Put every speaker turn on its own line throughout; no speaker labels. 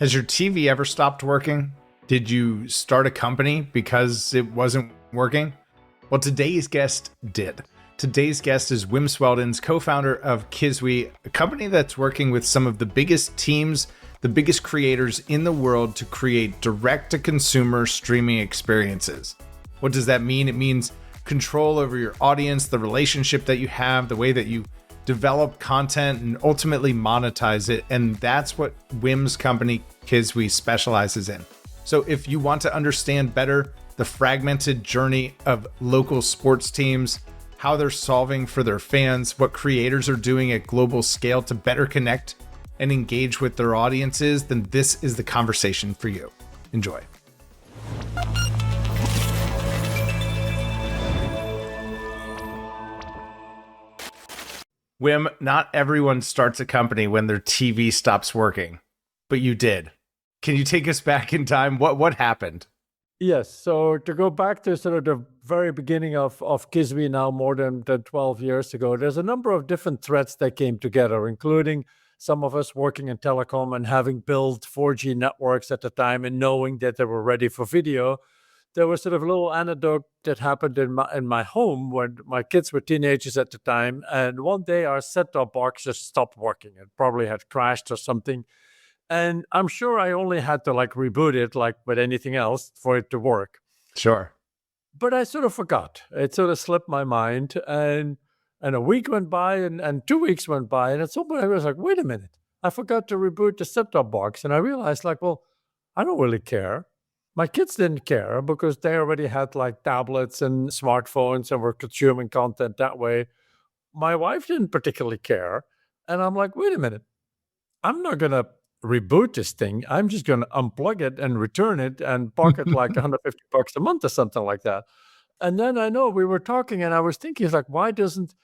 Has your TV ever stopped working? Did you start a company because it wasn't working? Well, today's guest did. Today's guest is Wim Sweldens, co-founder of Kiswe, a company that's working with some of the biggest teams, the biggest creators in the world to create direct-to-consumer streaming experiences. What does that mean? It means control over your audience, the relationship that you have, the way that you develop content and ultimately monetize it. And that's what Wim's company, Kiswe, specializes in. So if you want to understand better the fragmented journey of local sports teams, how they're solving for their fans, what creators are doing at global scale to better connect and engage with their audiences, then this is the conversation for you. Enjoy. Wim, not everyone starts a company when their TV stops working, but you did. Can you take us back in time? What happened?
Yes. So to go back to sort of the very beginning of Kiswe now more than 12 years ago, there's a number of different threads that came together, including some of us working in telecom and having built 4G networks at the time and knowing that they were ready for video. There was sort of a little anecdote that happened in my home when my kids were teenagers at the time. And one day our set-top box just stopped working. It probably had crashed or something. And I'm sure I only had to reboot it like with anything else for it to work.
Sure.
But I sort of forgot. It sort of slipped my mind. And a week went by and 2 weeks went by. And at some point I was like, wait a minute. I forgot to reboot the set-top box. And I realized well, I don't really care. My kids didn't care because they already had tablets and smartphones and were consuming content that way. My wife didn't particularly care. And I'm like, wait a minute. I'm not going to reboot this thing. I'm just going to unplug it and return it and pocket $150 a month or something like that. And then I know we were talking and I was thinking, why doesn't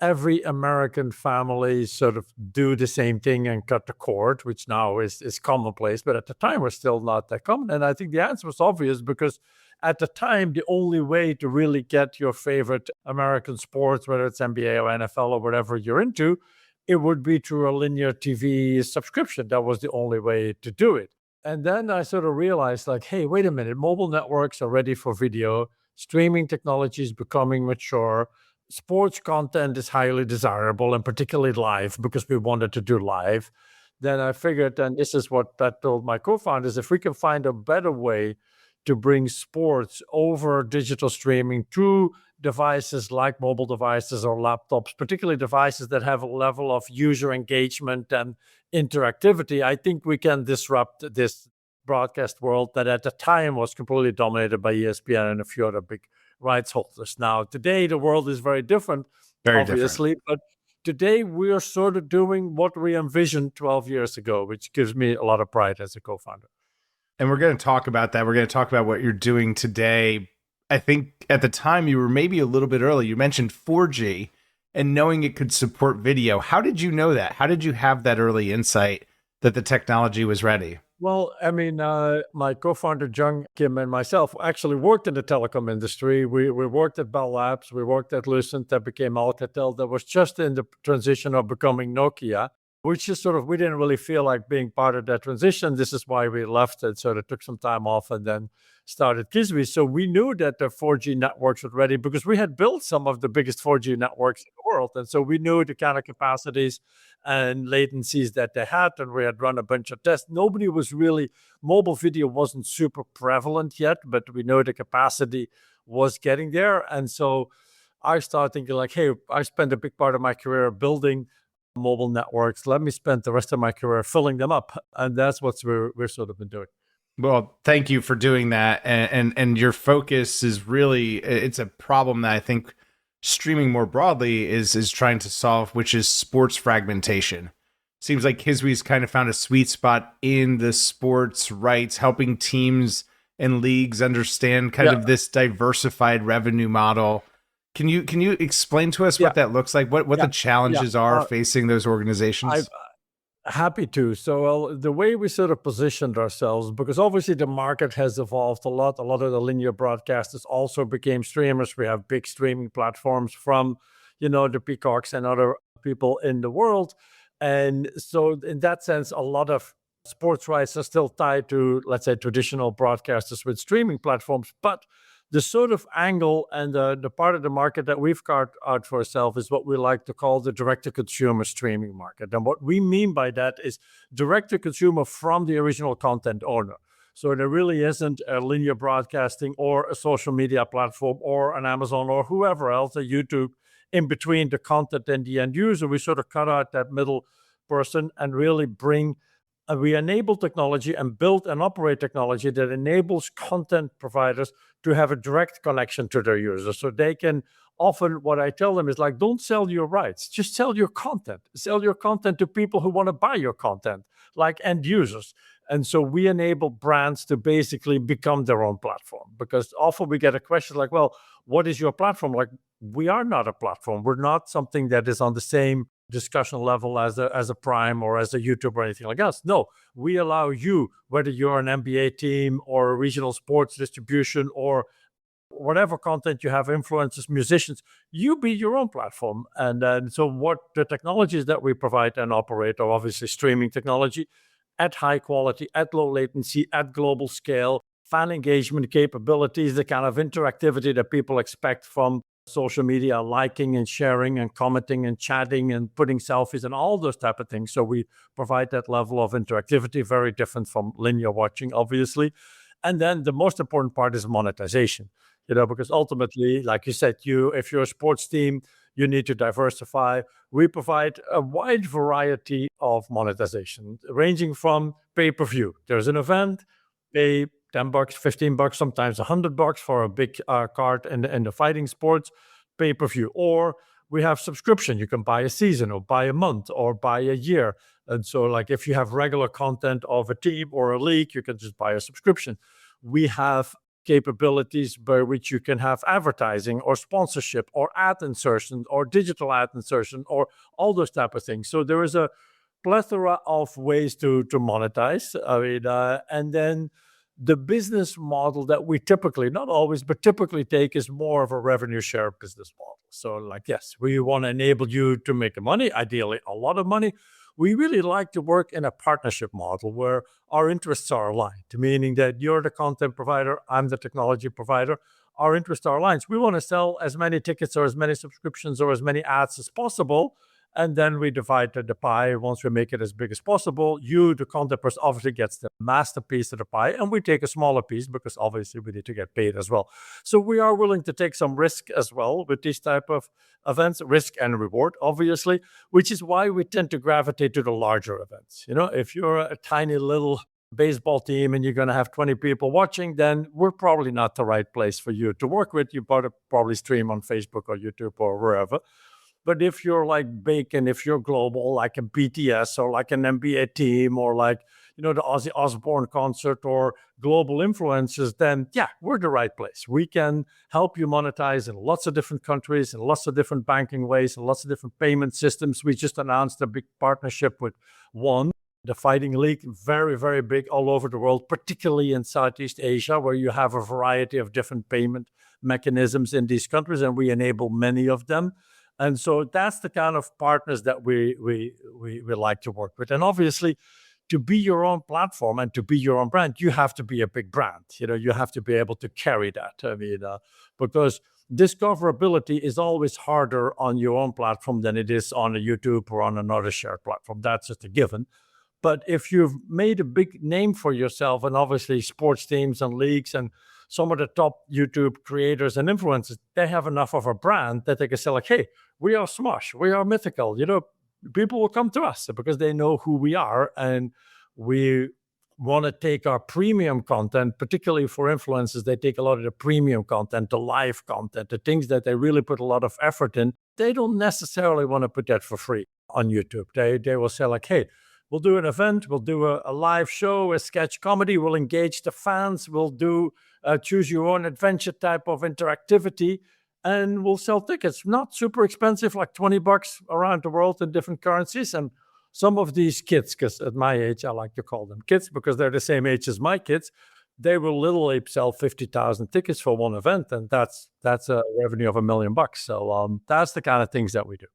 every American family sort of do the same thing and cut the cord, which now is commonplace, but at the time was still not that common. And I think the answer was obvious because at the time, the only way to really get your favorite American sports, whether it's NBA or NFL or whatever you're into, it would be through a linear TV subscription. That was the only way to do it. And then I sort of realized hey, wait a minute, mobile networks are ready for video, streaming technology is becoming mature, sports content is highly desirable, and particularly live, because we wanted to do live. Then I figured, and this is what I told my co-founders, if we can find a better way to bring sports over digital streaming through devices like mobile devices or laptops, particularly devices that have a level of user engagement and interactivity, I think we can disrupt this broadcast world that at the time was completely dominated by ESPN and a few other big rights holders. Now, today, the world is very different, obviously, but today we are sort of doing what we envisioned 12 years ago, which gives me a lot of pride as a co-founder.
And we're going to talk about that. We're going to talk about what you're doing today. I think at the time you were maybe a little bit early. You mentioned 4G and knowing it could support video. How did you know that? How did you have that early insight that the technology was ready?
Well, I mean, my co-founder, Jung Kim, and myself actually worked in the telecom industry. We worked at Bell Labs. We worked at Lucent that became Alcatel. That was just in the transition of becoming Nokia, which is we didn't really feel like being part of that transition. This is why we left it. So it took some time off and then started Kiswe. So we knew that the 4G networks were ready because we had built some of the biggest 4G networks in the world. And so we knew the kind of capacities and latencies that they had, and we had run a bunch of tests. Mobile video wasn't super prevalent yet, but we know the capacity was getting there. And so I started thinking hey, I spent a big part of my career building mobile networks. Let me spend the rest of my career filling them up. And that's what we're sort of been doing.
Well, thank you for doing that. And your focus is really, it's a problem that I think streaming more broadly is trying to solve, which is sports fragmentation. Seems like Kiswe's kind of found a sweet spot in the sports rights, helping teams and leagues understand kind of this diversified revenue model. Can you explain to us what that looks like? What the challenges are facing those organizations?
Happy to. So the way we sort of positioned ourselves, because obviously the market has evolved a lot. A lot of the linear broadcasters also became streamers. We have big streaming platforms from, the Peacocks and other people in the world. And so in that sense, a lot of sports rights are still tied to, let's say, traditional broadcasters with streaming platforms. But the sort of angle and the part of the market that we've carved out for ourselves is what we like to call the direct-to-consumer streaming market. And what we mean by that is direct-to-consumer from the original content owner. So there really isn't a linear broadcasting or a social media platform or an Amazon or whoever else, a YouTube, in between the content and the end user. We sort of cut out that middle person and really we enable technology and build and operate technology that enables content providers to have a direct connection to their users. So they can often, what I tell them is like, don't sell your rights, just sell your content. Sell your content to people who want to buy your content, like end users. And so we enable brands to basically become their own platform, because often we get a question like, well, what is your platform? Like, we are not a platform. We're not something that is on the same discussion level as a Prime or as a YouTube or anything like us. No, we allow you, whether you're an NBA team or a regional sports distribution or whatever content you have, influencers, musicians, you be your own platform. And so what the technologies that we provide and operate are obviously streaming technology at high quality, at low latency, at global scale, fan engagement capabilities, the kind of interactivity that people expect from social media, liking and sharing and commenting and chatting and putting selfies and all those type of things. So we provide that level of interactivity, very different from linear watching, obviously. And then the most important part is monetization, because ultimately, like you said, if you're a sports team, you need to diversify. We provide a wide variety of monetization, ranging from pay-per-view. There's an event, pay $10, $15, sometimes $100 for a big card in the fighting sports, pay-per-view. Or we have subscription. You can buy a season or buy a month or buy a year. And so like if you have regular content of a team or a league, you can just buy a subscription. We have capabilities by which you can have advertising or sponsorship or ad insertion or digital ad insertion or all those type of things. So there is a plethora of ways to monetize. And then the business model that we typically, not always, but typically take is more of a revenue share business model. So like, yes, we want to enable you to make money, ideally a lot of money. We really like to work in a partnership model where our interests are aligned, meaning that you're the content provider, I'm the technology provider. Our interests are aligned. We want to sell as many tickets or as many subscriptions or as many ads as possible. And then we divide the pie. Once we make it as big as possible, you, the content person, obviously gets the masterpiece of the pie, and we take a smaller piece because obviously we need to get paid as well. So we are willing to take some risk as well with these type of events, risk and reward, obviously, which is why we tend to gravitate to the larger events. If you're a tiny little baseball team and you're going to have 20 people watching, then we're probably not the right place for you to work with. You probably stream on Facebook or YouTube or wherever. But if you're like big and if you're global, like a BTS or like an NBA team or like, the Ozzy Osbourne concert or global influencers, then yeah, we're the right place. We can help you monetize in lots of different countries and lots of different banking ways and lots of different payment systems. We just announced a big partnership with One, the fighting league, very, very big all over the world, particularly in Southeast Asia, where you have a variety of different payment mechanisms in these countries, and we enable many of them. And so that's the kind of partners that we like to work with. And obviously, to be your own platform and to be your own brand, you have to be a big brand. You have to be able to carry that. Because discoverability is always harder on your own platform than it is on a YouTube or on another shared platform. That's just a given. But if you've made a big name for yourself, and obviously sports teams and leagues and some of the top YouTube creators and influencers, they have enough of a brand that they can say like, hey, we are Smosh, we are mythical. People will come to us because they know who we are. And we want to take our premium content, particularly for influencers. They take a lot of the premium content, the live content, the things that they really put a lot of effort in. They don't necessarily want to put that for free on YouTube. They will say like, hey, we'll do an event, we'll do a live show, a sketch comedy, we'll engage the fans, we'll do choose your own adventure type of interactivity, and we'll sell tickets. Not super expensive, like $20 around the world in different currencies. And some of these kids, because at my age, I like to call them kids because they're the same age as my kids, they will literally sell 50,000 tickets for one event, and that's a revenue of $1 million. So that's the kind of things that we do.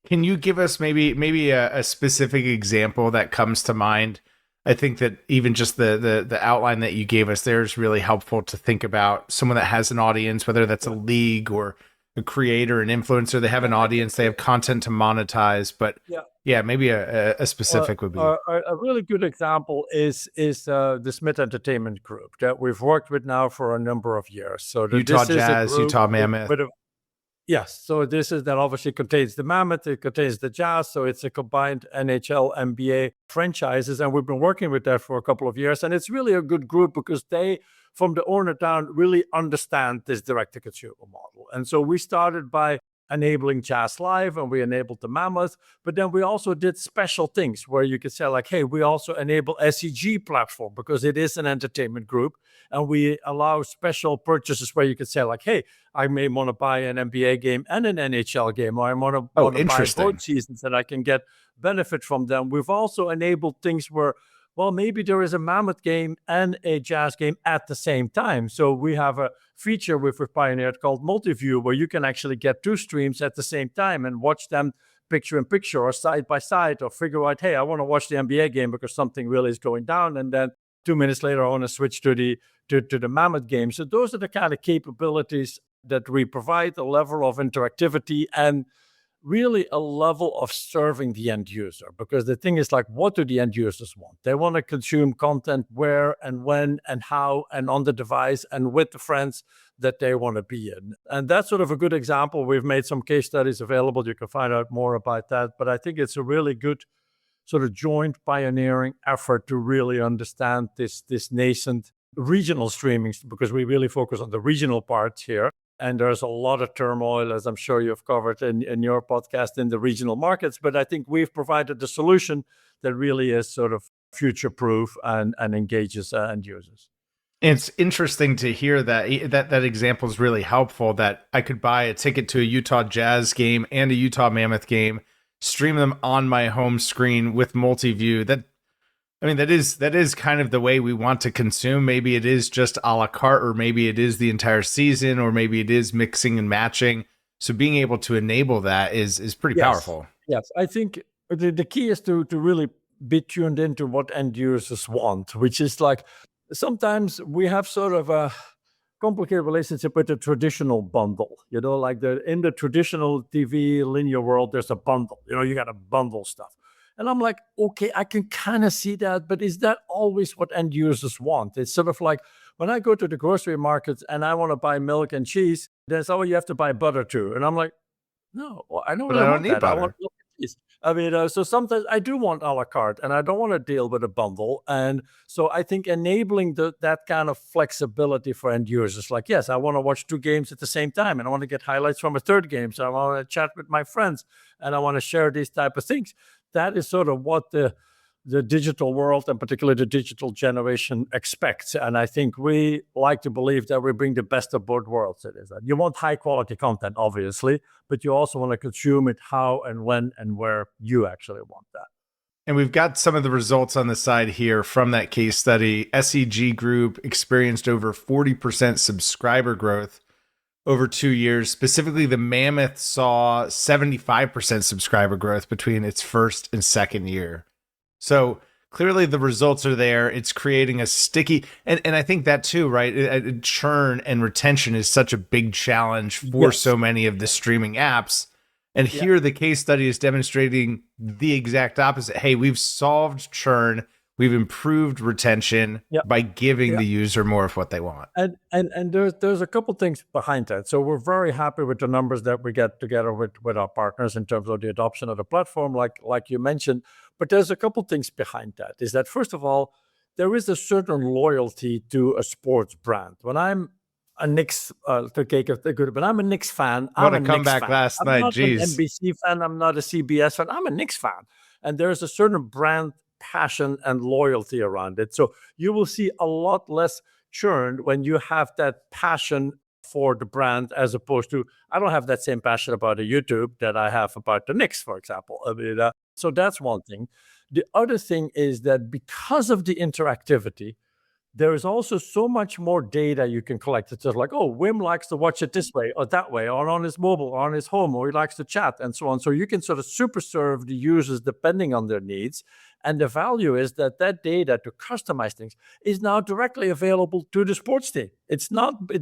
Can you give us maybe a specific example that comes to mind I think that even just the outline that you gave us there is really helpful to think about someone that has an audience, whether that's a league or a creator, an influencer. They have an audience, they have content to monetize, but yeah, maybe a specific would be.
A really good example is the Smith Entertainment Group that we've worked with now for a number of years. So
Utah Jazz, Utah Mammoth.
Yes, so this is that obviously contains the Mammoth, it contains the Jazz, so it's a combined NHL, NBA franchises, and we've been working with that for a couple of years, and it's really a good group because they, from the owner down, really understand this direct-to-consumer model. And so we started by enabling Jazz Live, and we enabled the Mammoth, but then we also did special things where you could say like, hey, we also enable SEG platform because it is an entertainment group, and we allow special purchases where you could say like, hey, I may want to buy an NBA game and an NHL game, or I want to buy both seasons and I can get benefit from them. We've also enabled things where, well, maybe there is a Mammoth game and a Jazz game at the same time. So we have a feature we've pioneered called Multiview, where you can actually get two streams at the same time and watch them picture in picture or side by side, or figure out, hey, I want to watch the NBA game because something really is going down. And then 2 minutes later, I want to switch to the Mammoth game. So those are the kind of capabilities that we provide, a level of interactivity and really a level of serving the end user. Because the thing is like, what do the end users want? They want to consume content where and when and how and on the device and with the friends that they want to be in. And that's sort of a good example. We've made some case studies available. You can find out more about that. But I think it's a really good sort of joint pioneering effort to really understand this nascent regional streaming, because we really focus on the regional parts here. And there's a lot of turmoil, as I'm sure you've covered in your podcast, in the regional markets. But I think we've provided the solution that really is sort of future-proof and engages end users.
It's interesting to hear that example is really helpful, that I could buy a ticket to a Utah Jazz game and a Utah Mammoth game, stream them on my home screen with multi-view. That is kind of the way we want to consume. Maybe it is just a la carte, or maybe it is the entire season, or maybe it is mixing and matching. So being able to enable that is pretty powerful.
Yes, I think the key is to really be tuned into what end users want, which is like, sometimes we have sort of a complicated relationship with the traditional bundle. Like in the traditional TV linear world, there's a bundle. You got to bundle stuff. And I'm like, okay, I can kind of see that, but is that always what end users want? It's sort of like when I go to the grocery market and I want to buy milk and cheese, there's, you have to buy butter too. And I'm like, no, I don't really want that. I want milk and cheese. So sometimes I do want a la carte and I don't want to deal with a bundle. And so I think enabling that kind of flexibility for end users, like, yes, I want to watch two games at the same time and I want to get highlights from a third game. So I want to chat with my friends and I want to share these type of things. That is sort of what the digital world, and particularly the digital generation, expects. And I think we like to believe that we bring the best of both worlds. It is that you want high quality content, obviously, but you also want to consume it how and when and where you actually want that.
And we've got some of the results on the side here from that case study. SEG Group experienced over 40% subscriber growth over 2 years. Specifically, the Mammoth saw 75% subscriber growth between its first and second year. So clearly the results are there. It's creating a sticky, and I think that too, right? Churn and retention is such a big challenge for so many of the streaming apps. And here the case study is demonstrating the exact opposite. Hey, we've solved churn. We've improved retention by giving the user more of what they want.
And there's a couple things behind that. So we're very happy with the numbers that we get together with our partners in terms of the adoption of the platform, like you mentioned. But there's a couple things behind that. Is that, first of all, there is a certain loyalty to a sports brand. When I'm a Knicks, but I'm a Knicks fan.
What a comeback last night,
I'm not an NBC fan. I'm not a CBS fan. I'm a Knicks fan. And there's a certain brand passion and loyalty around it. So you will see a lot less churn when you have that passion for the brand, as opposed to, I don't have that same passion about a YouTube that I have about the Knicks, for example. So that's one thing. The other thing is that because of the interactivity, there is also so much more data you can collect. It's just like, oh, Wim likes to watch it this way or that way, or on his mobile, or on his home, or he likes to chat, and so on. So you can sort of super serve the users depending on their needs. And the value is that data to customize things is now directly available to the sports team. It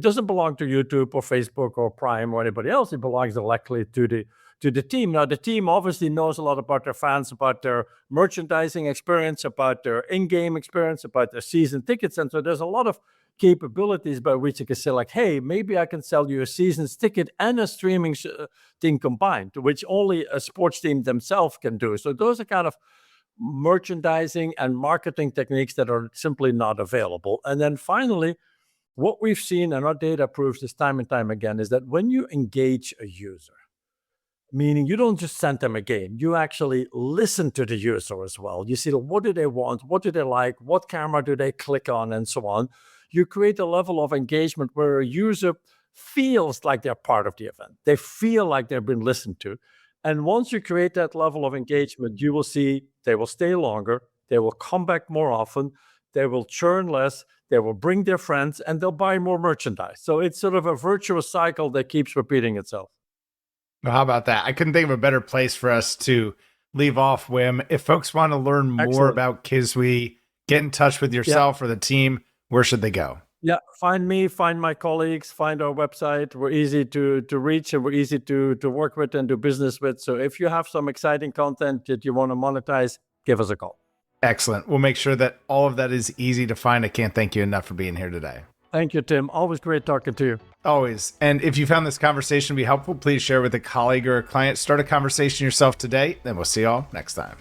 doesn't belong to YouTube or Facebook or Prime or anybody else. It belongs directly to the team. Now, the team obviously knows a lot about their fans, about their merchandising experience, about their in-game experience, about their season tickets. And so there's a lot of capabilities by which you can say like, hey, maybe I can sell you a season's ticket and a streaming thing combined, which only a sports team themselves can do. So those are kind of merchandising and marketing techniques that are simply not available. And then finally, what we've seen, and our data proves this time and time again, is that when you engage a user, meaning you don't just send them a game, you actually listen to the user as well. You see, what do they want? What do they like? What camera do they click on? And so on. You create a level of engagement where a user feels like they're part of the event. They feel like they've been listened to. And once you create that level of engagement, you will see they will stay longer, they will come back more often, they will churn less, they will bring their friends, and they'll buy more merchandise. So it's sort of a virtuous cycle that keeps repeating itself.
Well, how about that? I couldn't think of a better place for us to leave off, Wim. If folks want to learn more about Kiswe, get in touch with yourself or the team, where should they go?
Yeah, find me, find my colleagues, find our website. We're easy to reach, and we're easy to work with and do business with. So if you have some exciting content that you want to monetize, give us a call.
Excellent. We'll make sure that all of that is easy to find. I can't thank you enough for being here today.
Thank you, Tim. Always great talking to you.
Always. And if you found this conversation to be helpful, please share with a colleague or a client. Start a conversation yourself today. Then we'll see you all next time.